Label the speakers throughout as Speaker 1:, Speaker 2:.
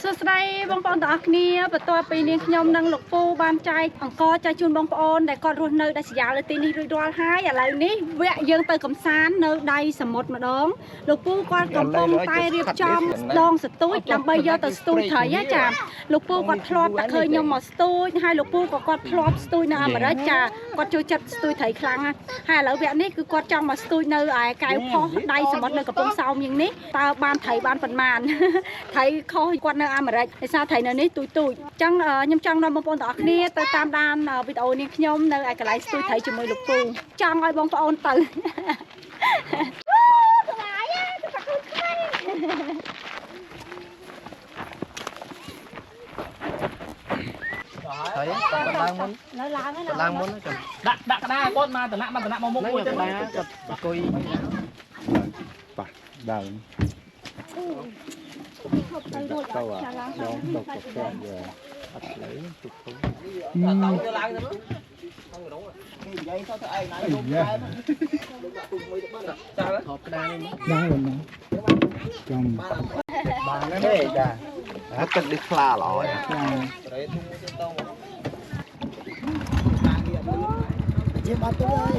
Speaker 1: សួស្តីបងប្អូនទាំងអស់គ្នាបន្ទាប់ពីនាងខ្ញុំនិងលោកពូបានចែកអង្គចែកជូនបងប្អូនដែលគាត់រស់នៅដាច់ស្រយាលនៅទីនេះរួចរាល់ហើយឥឡូវនេះវគ្គយើងទៅកំសាន្តនៅដៃសមុទ្រម្ដងលោកពូគាត់កំពុងតែរៀបចំដងស្ទូចដើម្បីយកទៅស្ទូចត្រីណាចាលោកពូគាត់ធ្លាប់តែឃើញខ្ញុំមកស្ទូចហើយលោកពូក៏គាត់ធ្លាប់ស្ទូចនៅអាមេរិកចាគាត់ចូលចិត្តស្ទូចត្រីខ្លាំងណាស់ហើយឥឡូវវគ្គនេះគឺគាត់ចង់មកស្ទូចនៅឯកែវផុសដៃសមុទ្រនៅកំពង់សោមយ៉ាងនេះតើបានត្រីបានប៉ុន្មានត្រីខុសគាត់នៅអាមេរិកដោយសារត្រីនៅនេះទូចអញ្ចឹងខ្ញុំចង់នាំបងប្អូនទាំងអស់គ្នាទៅតាមដានវីដេអូនេះខ្ញុំនៅឯកន្លែងស្ទូចត្រីជាមួយលោកពូចង់ឲ្យបងប្អូនទៅ
Speaker 2: ហើយឡើងមុននៅឡើងមុនដាក់កដាគាត់មកតំណាក់មកមុខមួយកដាគាត់អង្គុយប៉ះដើមទៅរួចអត់ឆ្លាងដងដកទៅអត់lấyទុកទៅឡើងទៅឡើងទៅក្នុងរងនិយាយទៅឯងណាយកតែដាក់ទុកមួយទៅបានចាថប់ក្តារនេះដែរណាចំបានទេចាអាទឹកនេះខ្លាល្អចាត្រេទុកមួយទៅជាបាត់ទៅហើយ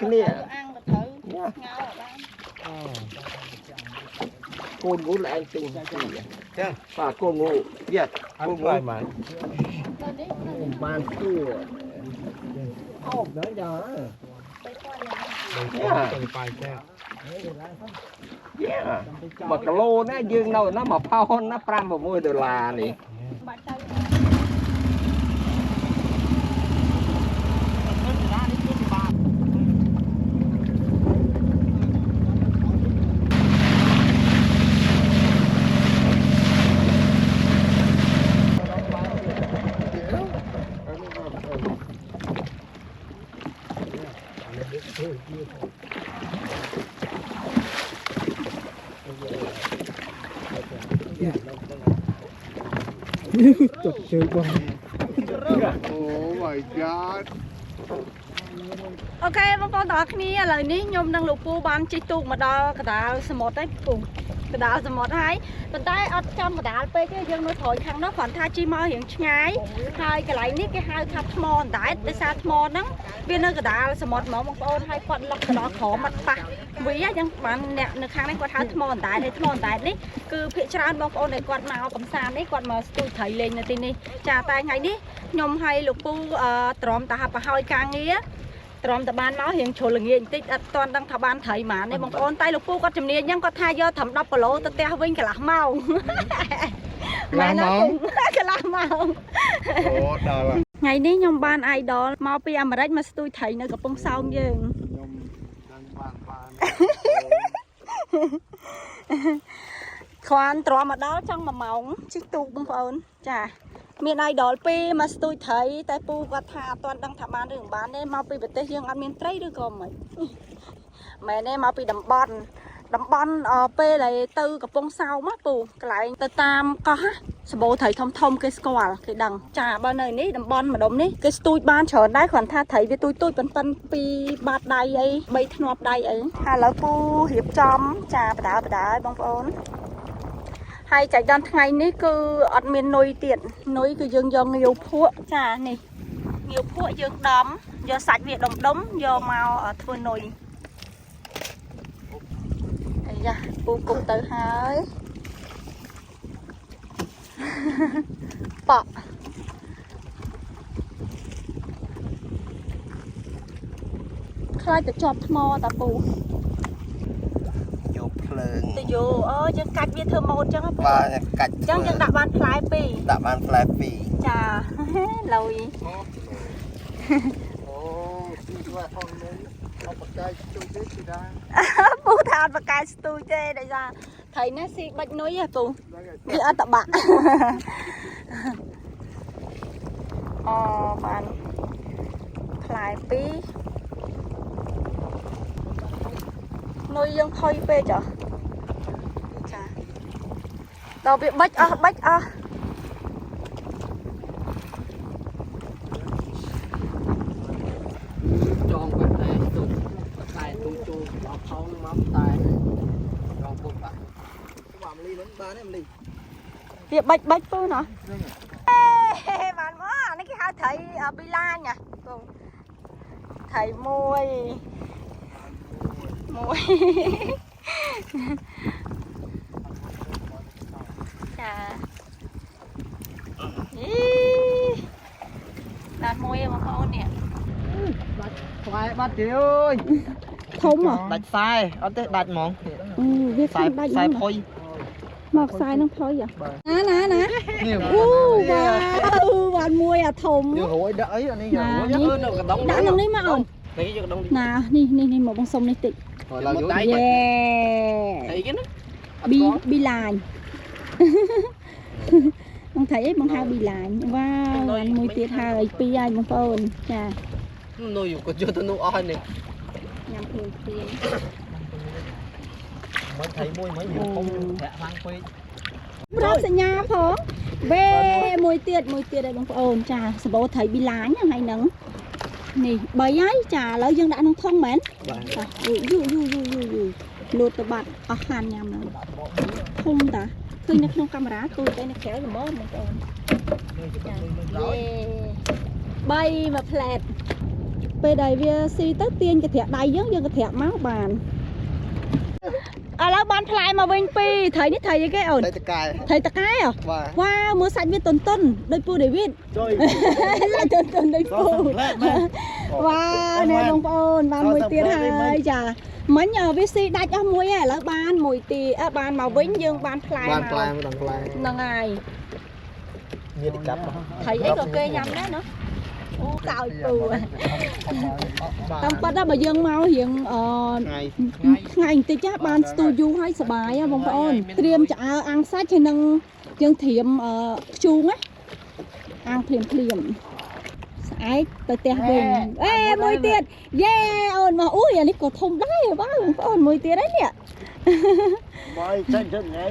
Speaker 2: គ្នាអាំងទៅត្រូវស្ងោរបានកូនងូឡើងទិញចឹងបាទកូនងូទៀតកូនងូបានបានគួរអោបដល់យ៉ាទៅបាយតែយ៉ា1គីឡូណាយើងនៅណាមកផោនណា$5-6នេះตกเชือกโอ้ my god
Speaker 1: អូខេបងប្អូនទាំងអស់គ្នាឥឡូវនេះខ្ញុំនិងលោកពូបានជិះទូកមកដល់កណ្ដាលសមុទ្រហើយពូកណ្ដាលសមុទ្រហើយប៉ុន្តែអត់ចំកណ្ដាលពេកទេយើងនៅត្រួយខាងនោះគ្រាន់ថាជិះមករៀងឆ្ងាយហើយកន្លែងនេះគេហៅថាថ្មអណ្ដែតដោយសារថ្មហ្នឹងវានៅកណ្ដាលសមុទ្រហ្មងបងប្អូនហើយគាត់លុបទៅដល់ក្រោមអត់ប៉ះវាអញ្ចឹងបានអ្នកនៅខាងនេះគាត់ហៅថ្មអណ្ដែតហើយថ្មអណ្ដែតនេះគឺភាគច្រើនបងប្អូនដែលគាត់មកកំសាន្តនេះគាត់មកស្ទូចត្រីលេងនៅទីនេះចាតែថ្ងៃនេះខ្ញុំហើយលោកពូទ្រាំតាប្រហើយការងារទ្រាំតបានមករៀងជ្រុលល្ងាចបន្តិចអត់ទាន់ដឹងថាបានត្រីប៉ុន្មានទេបងប្អូនតែលោកពូគាត់ជំនាញអញ្ចឹងគាត់ថាយកត្រឹម10គីឡូទៅផ្ទះវិញកន្លះម៉ោងម៉ែណាពូកន្លះម៉ោងអូដល់ថ្ងៃនេះខ្ញុំបានអាយដលមកពីអាមេរិកមកស្ទូចត្រីនៅកំពង់សោមយើងខ្ញុំដឹងបានគ្រាន់ទ្រាំមកដល់ចង់1ម៉ោងជិះទូកបងប្អូនចាមានអាយដល2មកស្ទូចត្រីតែពូគាត់ថាអត់ទាន់ដឹងថាបានឬមិនបានទេមកពីប្រទេសយើងអត់មានត្រីឬក៏មិនមែនទេមកពីតំបន់ពេលដែលទៅកំពង់សោមពូកន្លែងទៅតាមកោះសបោត្រីធំគេស្គាល់គេដឹងចាបើនៅនេះតំបន់ម្ដុំនេះគេស្ទូចបានច្រើនដែរគ្រាន់ថាត្រីវាទូចប៉ុនពីបាតដៃអី3ធ្នាប់ដៃអីហើយឥឡូវពូរៀបចំចាបដាឲ្យបងប្អូនហើយចែកដល់ថ្ងៃនេះគឺអត់មាននុយទៀតនុយគឺយើងយកងាវភក់ចានេះងាវភក់យើងដំយកសាច់វាដុំយកមកធ្វើនុយ dạ phu cùng tới hơi bọ khai từ chọp mò ta phu
Speaker 2: vô phơi
Speaker 1: từ vô chân cạch biết thơm một chẳng hả
Speaker 2: và cạch
Speaker 1: chẳng chẳng đặt bàn fly pi
Speaker 2: đặt bàn fly pi
Speaker 1: chà lâu ý phu thà và cài stu chê đây ra thấy nó xị bạch núi à phu đi ăn tập bạn bàn fly pi nuôi dân thôi về chở đâu bị bách
Speaker 2: chọn cái này tụt tài tụt chu lọt không mắm tài chọn bột bạc làm ly lớn ba đấy ly
Speaker 1: việc bách tôi nó bạn quá nó cái hai thầy bị la nhỉ thầy môi chà đặt môi em không nè
Speaker 2: Khoai bắt chị ơi
Speaker 1: không à
Speaker 2: đặt sai ở tới đặt món
Speaker 1: việc
Speaker 2: sai sai phôi
Speaker 1: mọc sai nó phôi vậy nè wow bạn môi à thùng
Speaker 2: nhiều hối đã ấy anh giờ
Speaker 1: đã nông đấy mà ổn nè ni một con sông này tị yeah bi lài con thấy bằng hai bi lài wow anh môi tiệt hai pi ai bằng phôn chà
Speaker 2: nuôi có chưa tôi nuôi oi này
Speaker 1: nhằm thường tiền
Speaker 2: mới thấy môi mới nhiều không thẻ mang quê
Speaker 1: rất sẽ nhà phó về môi tiệt đây bằng phôn chà sẽ bố thấy bi lái như này nắng nè bấy ấy chà lỡ dân đã nông thôn mến lụt từ bạn ở hàn nhằm này không ta khơi nó không camera tôi đây nó kéo rồi mốt bay mà flat về đây về si tất tiên cái thẻ đầy giống như cái thẻ máu bàn là bàn fly mà bên pi thấy ní thầy cái ổn thầy tạc cái à wow mua sạch với tuần đôi pu để biết lại tuần đôi pu wow nè bông ôn bàn mùi tiền hai chà mấy nhờ với si đạch ở mùi là bàn mùi tiền bàn màu vĩnh dương bàn fly là ngày thầy ấy có kê nhầm đấy nữa cào tù tâm bắt đó mà dương mau hiện ngày thì chắc ban studio hay sờ bài á bông ôn tiêm chả ăn sát cho nâng dương thiểm chuông á ăn thiểm ấy tới tiền bình ê mùi tiền yeah ôn mà ui à ní cổ thông đấy bác ôn mùi tiền đấy nè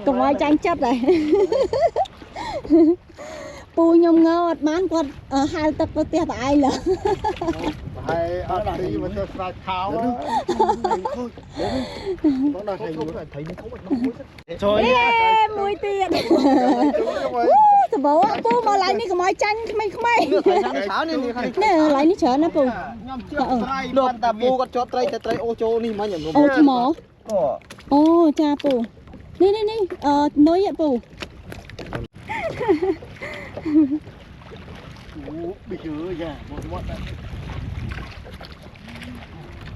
Speaker 1: còn ai tranh chấp này pu nhom ngọt bán con hai tập có tiền ai là
Speaker 2: hay ở đây mà tôi phải tháo nó thấy
Speaker 1: trời mùi tiền thì bố pu mà lại ní có mai tranh không mày nè lại ní chở nó pu
Speaker 2: được ta pu con cho trai ô chô ní mà nhận
Speaker 1: ô mỏ ô cha pu ní nói vậy pu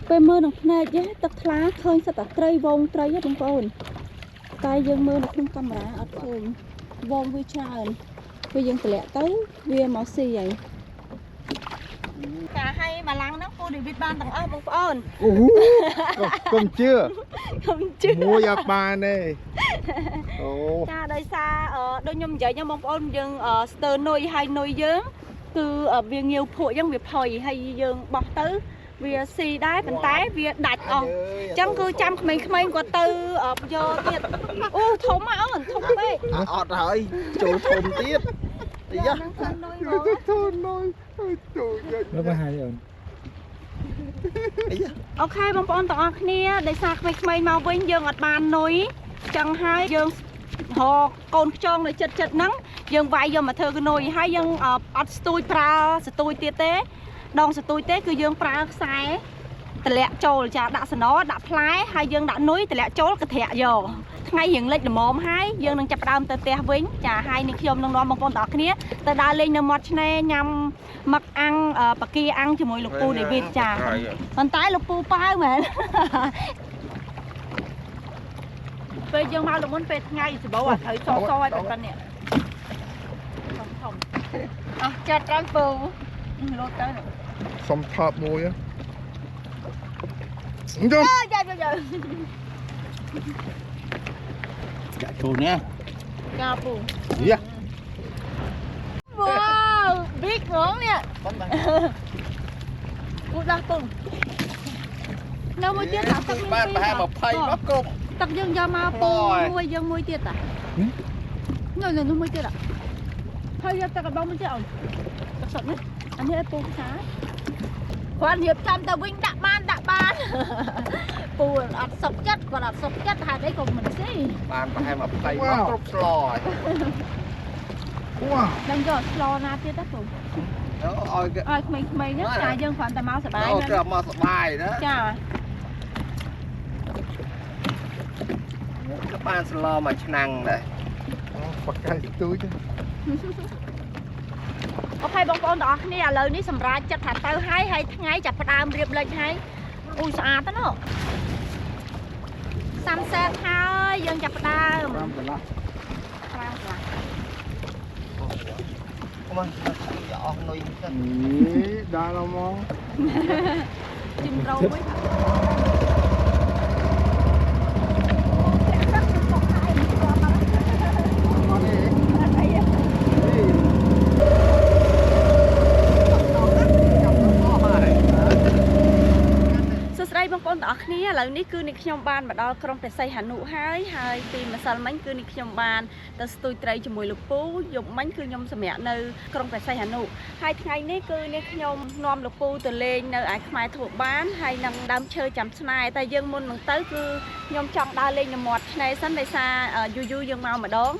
Speaker 1: ไปมือหนักแน่เยอะตะคล้าเคยสตัดไตรวงไตรยัดลงไปอุ่นไตยังมือหนักขึ้นกำราอัดเคยวงวิชาไปยังแปะtới về mỏ xì vậy cả hay mà lăng nó cô để biết ban tầng ơi bông ôn
Speaker 2: không chưa mua giặc bà này
Speaker 1: cha đây xa đôi nhom vậy nhưng bông ôn dừng sờ nuôi hay nuôi dướng từ ở việc nhiều phụ dân việc hồi hay dừng bọc tứ việc xì đá bên tái việc đặt chẳng cứ chăm mình có tư ở vô tiệt thùng mà ôn thùng bê
Speaker 2: ọt rồi chủ thùng tiếp thì á nó có hai rồi
Speaker 1: ok bông ôn tỏ kia để xa mình màu vinh dừng ở bàn núi chẳng hai dừng họ còn tròn này chật nắng dừng vài giờ mà thơ cái nồi hai dừng ở stui pra stui tiệt tế đòn stui tế cứ dừng pra sai តម្លាក់ចូលចាដាក់សណដាក់ផ្លែហើយយើងដាក់នុយតម្លាក់ចូលកធាក់យកថ្ងៃរៀងលិចល្មមហើយយើងនឹងចាប់ផ្ដើមទៅផ្ទះវិញចាហើយនេះខ្ញុំនឹងនាំបងប្អូនទាំងអស់គ្នាទៅដើរលេងនៅមាត់ឆ្នេរញ៉ាំមឹកអាំងបកាអាំងជាមួយលោកពូដេវីតចាប៉ុន្តែលោកពូប៉ាវមែនពេលយើងមកលមុនពេលថ្ងៃសបោអត់ត្រូវសឲ្យប៉ុណ្ណេះធំអស់ចាត់ត្រង់ពូលោតទៅ
Speaker 3: សុំថតមួយយំ
Speaker 1: យ៉ា
Speaker 2: ចូលនេះ
Speaker 1: ចាពូ
Speaker 3: យ៉ា
Speaker 1: វ៉ាវ big ហ្មងនេះពូដោះពូនៅមួយទៀតថាទឹក
Speaker 2: បានប្រហែល20មកគ្រប់
Speaker 1: ទឹកយើងយកមកពូមួយយើងមួយទៀតតានោះមួយទៀតហើយយកទឹកកបងមួយទៀតអូនទឹកសុតនេះអានេះឲ្យពូខ្សាគាត់រៀបចំទៅវិញដាក់បានពូអត់សុខចិត្តគាត់អត់សុខចិត្តហើយអីក៏មិនស៊ី
Speaker 2: បានប្រហែល20មកគ្រប់ស្លហើយ
Speaker 3: វ៉ា
Speaker 1: ដឹងយកស្លណាទៀតទេពូឲ្យក្មេងៗហ្នឹងចាយើងគ្រាន់តែមកសបាយ
Speaker 2: ហ្នឹងគឺមកសបាយណា
Speaker 1: ចា
Speaker 2: បានស្លមួយឆ្នាំងដែរ
Speaker 3: ប៉កែទូច
Speaker 1: អូខេបងប្អូនទាំងអស់គ្នាឥឡូវនេះសម្រាប់ចិត្តថាទៅហើយថ្ងៃចាប់ផ្ដើមរៀបលេចហើយអូស្អាតណាស់សាំសេតហើយយើងចាប់ផ្ដើម
Speaker 3: 5កន្លះ
Speaker 2: មកអស់នុយទៅ
Speaker 3: ដល់មក
Speaker 1: ជំរៅវិញ បងប្អូនទាំងអស់គ្នាឥឡូវនេះគឺនេះខ្ញុំបានមកដល់ក្រុងព្រះសីហនុហើយពីម្សិលមិញគឺនេះខ្ញុំបានទៅស្ទួយត្រីជាមួយលោកពូយប់មិញគឺខ្ញុំសម្រាប់នៅក្រុងព្រះសីហនុហើយថ្ងៃនេះគឺនេះខ្ញុំនាំលោកពូទៅលេងនៅឯខ្មែរធូបបានហើយនឹងដើមឈើចាំស្នែតែយើងមុននឹងទៅគឺខ្ញុំចង់ដើរលេងនៅមាត់ឆ្នេរសិនដោយសារយូរយើងមកម្ដង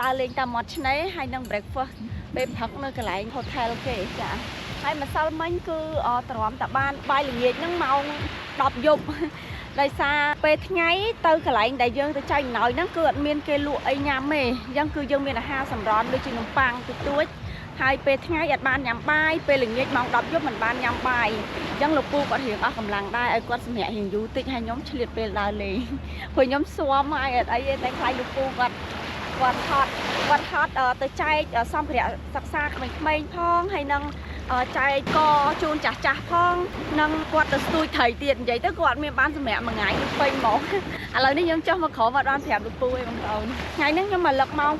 Speaker 1: ដើរលេងតាមមាត់ឆ្នេរហើយនឹង breakfast ពេលផឹកនៅកន្លែង hotel គេចាហើយម្សិលមិញគឺទ្រាំតែបានបាយល្ងាចហ្នឹងម៉ោង10យប់ដោយសារពេលថ្ងៃទៅកន្លែងដែលយើងទៅចែកអំណោយហ្នឹងគឺអត់មានគេលក់អីញ៉ាំទេអញ្ចឹងគឺយើងមានអាហារសម្រន់ដូចជានំប៉័ងតិចតួចហើយពេលថ្ងៃអត់បានញ៉ាំបាយពេលល្ងាចម៉ោង10យប់មិនបានញ៉ាំបាយអញ្ចឹងលោកពូគាត់រៀងអស់កម្លាំងដែរឲ្យគាត់សម្រាប់រៀងយូរតិចហើយខ្ញុំឆ្លៀតពេលដើរលេងព្រោះខ្ញុំស៊ាំហើយអត់អីទេតែខ្លាចលោកពូគាត់ហត់ទៅចែកសម្ភារៈសិក្សាក្មេងៗផងហើយនឹងចែកកជូនចាស់ផងនឹងគាត់ទៅស្ទួយត្រីទៀតនិយាយទៅគាត់មានបានសម្រាប់មួយថ្ងៃទៅពេញហ្មងឥឡូវនេះខ្ញុំចុះមកក្រោមអត់បានប្រាប់លោកពូឯងបងប្អូនថ្ងៃនេះខ្ញុំមកលឹកម៉ោង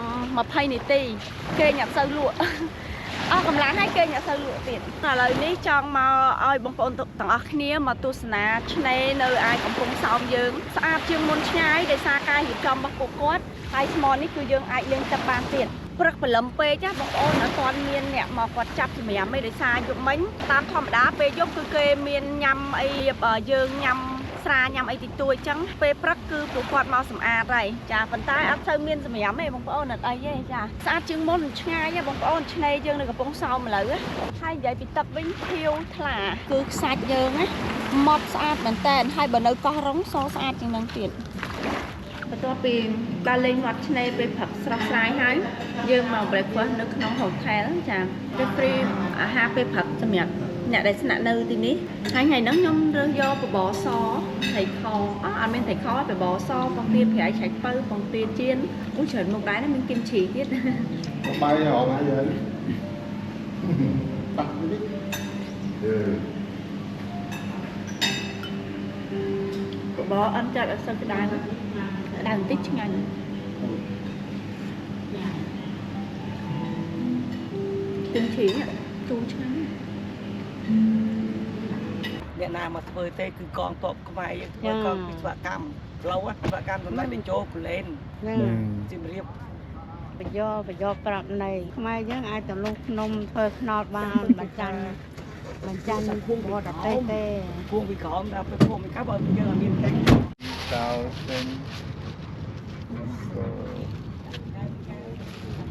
Speaker 1: 5:20នាទីគេញ៉ាំសូវលក់អស់កម្លាំងហើយគេញ៉ាំសូវលក់ទៀតឥឡូវនេះចង់មកឲ្យបងប្អូនទាំងអស់គ្នាមកទស្សនាឆ្នេរនៅឯកំពង់សោមយើងស្អាតជាងមុនឆ្ងាយដោយសារការរៀបចំរបស់ពួកគាត់ហើយថ្មនេះគឺយើងអាចលេងទឹកបានទៀតព្រឹកព្រលឹមពេកណាបងប្អូនអត់ទាន់មានអ្នកមកគាត់ចាប់ជំរាមអីដោយសារយប់មិញតាមធម្មតាពេលយប់គឺគេមានញ៉ាំអីយើងញ៉ាំស្រាញ៉ាំអីតិចតួចអញ្ចឹងពេលព្រឹកគឺពួកគាត់មកសម្អាតហើយចាប៉ុន្តែអត់សូវមានសម្រាមទេបងប្អូនអត់អីទេចាស្អាតជាងមុនឆ្ងាយទេបងប្អូនឆ្នេរយើងនៅកំពង់សោមឥឡូវហើយនិយាយពីទឹកវិញខៀវថ្លាគឺខ្សាច់យើងណាម៉ត់ស្អាតមែនតើហើយបើនៅកោះរុងសស្អាតជាងនឹងទៀតបន្ទាប់ពីដើរលេងមាត់ឆ្នេរពេលព្រឹកស្រស់ស្រាយហើយយើងមក breakfast នៅក្នុង hotel ចាគេ free អាហារពេលព្រឹកសម្រាប់អ្នកដែលស្នាក់នៅទីនេះហើយថ្ងៃហ្នឹងខ្ញុំរើសយកបបរសត្រីខអត់មានត្រីខបបរសពងទាប្រៃឆៃពៅពងទាចៀនអូច្រើនមុខដែរណាមានគីមឈីទៀត
Speaker 3: បាយហ៎បាយហើយតាក់នេះ
Speaker 1: បបរអត់ចាត់អត់សូវក្តៅបន្តិចឆ្ងាញ់គីមឈីទូឆ្ងាញ់
Speaker 2: អ្នកណាមកធ្វើទេគឺកងតបខ្មែរយើងធ្វើកងវិស្វកម្មផ្លូវវិស្វកម្មសម្រាប់បញ្ចូលកលែនជំរាប
Speaker 4: បញ្យកប្រាប់នៃខ្មែរយើងអាចទៅលុះភ្នំធ្វើខ្នោតបានបញ្ចាញ់ពុំបរទេសទេ
Speaker 2: ពុំពីក្រោមដល់ពុំពីកាប់ឲ្យយើងអត់មានទេ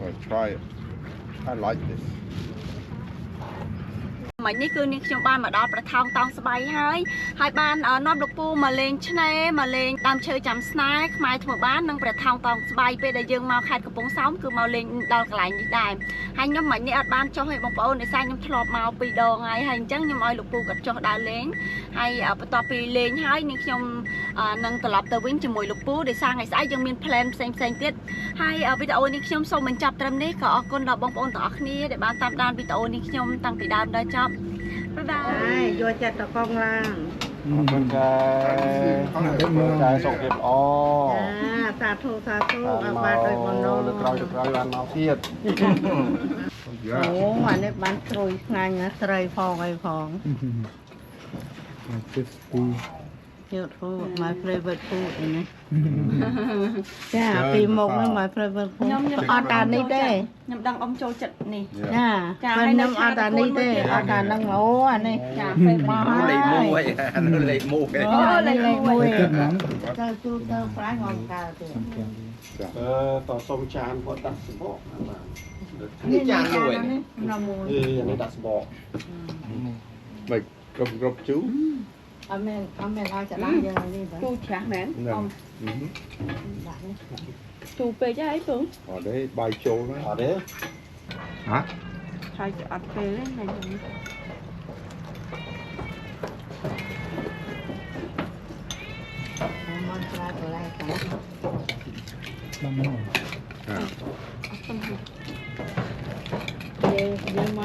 Speaker 3: I'll try it. I like this.
Speaker 1: Mấy ní cứ ní trong ban mà đó phải thong tong sbay hai ban ở nóc lục pu mà lên chne mà lên đam chơi chấm snack mai thua bán nâng phải thong tong sbay bây giờ dương mau khai cặp bóng sóng cứ mau lên đào lại như đài hai nhóm mấy ní ở ban cho hay bóng bóng để sai nhóm thọp màu bị đồ ngay hành chắc nhóm ơi lục pu cật cho đá lên hay ở top pi lên hai ní trong nâng tập lập từ vĩnh cho mùi lục pu để sang ngày sáng dương miền plan xanh tiết hay ở video ní trong sau mình chập trầm ní có con đào bóng bóng tỏ ní để ban tam đan video ní trong tăng bị đam đôi chop bye bye
Speaker 4: យកចិត្តតកងឡាន
Speaker 2: mình cái sọc kẹp o
Speaker 4: សាធុសាធុអត់បានដូចបំណង
Speaker 2: được rồi làm mau thiệt
Speaker 4: អូអានេះបានត្រួយឆ្ងាញ់ណាស្រីផងអីផង
Speaker 3: Crispy.
Speaker 4: យកធ្វើ my favorite food នេះចាពីមុខហ្នឹង my favorite food អត់តានេះទេ
Speaker 1: nhầm đăng ông châu chật nè
Speaker 4: ចាពេលខ្ញុំអត់តានេះទេអត់តាហ្នឹងអូអានេះ
Speaker 1: chà phê
Speaker 4: មក
Speaker 1: mà
Speaker 4: ហើយ
Speaker 2: nó lấy mua cái
Speaker 4: អូអានេះលេខ1
Speaker 3: Cái kết nóng.
Speaker 4: ទៅទូទៅប្រាំងងកើទៀត
Speaker 2: tỏ sông tràn có đặt bọ
Speaker 4: នេះ
Speaker 2: tràn
Speaker 4: ចាន
Speaker 2: rồi
Speaker 4: នេះក្នុងមួយ
Speaker 2: nó đặt bọ
Speaker 3: Mày gộp chú.
Speaker 4: អត់មានឲ្យច្រឡំយើងនេះទៅ
Speaker 1: chu chả mến
Speaker 3: Nè.
Speaker 1: ông
Speaker 3: Ừ.
Speaker 4: ដាក់នេះ
Speaker 1: chu phê chứ ấy phương
Speaker 3: Ở đấy bài trâu đó.
Speaker 2: ở đấy
Speaker 3: Hả?
Speaker 1: thay cho ăn phê đấy này
Speaker 4: មកឆ្លាតកន្លែងខាង
Speaker 3: À.
Speaker 4: យើងមក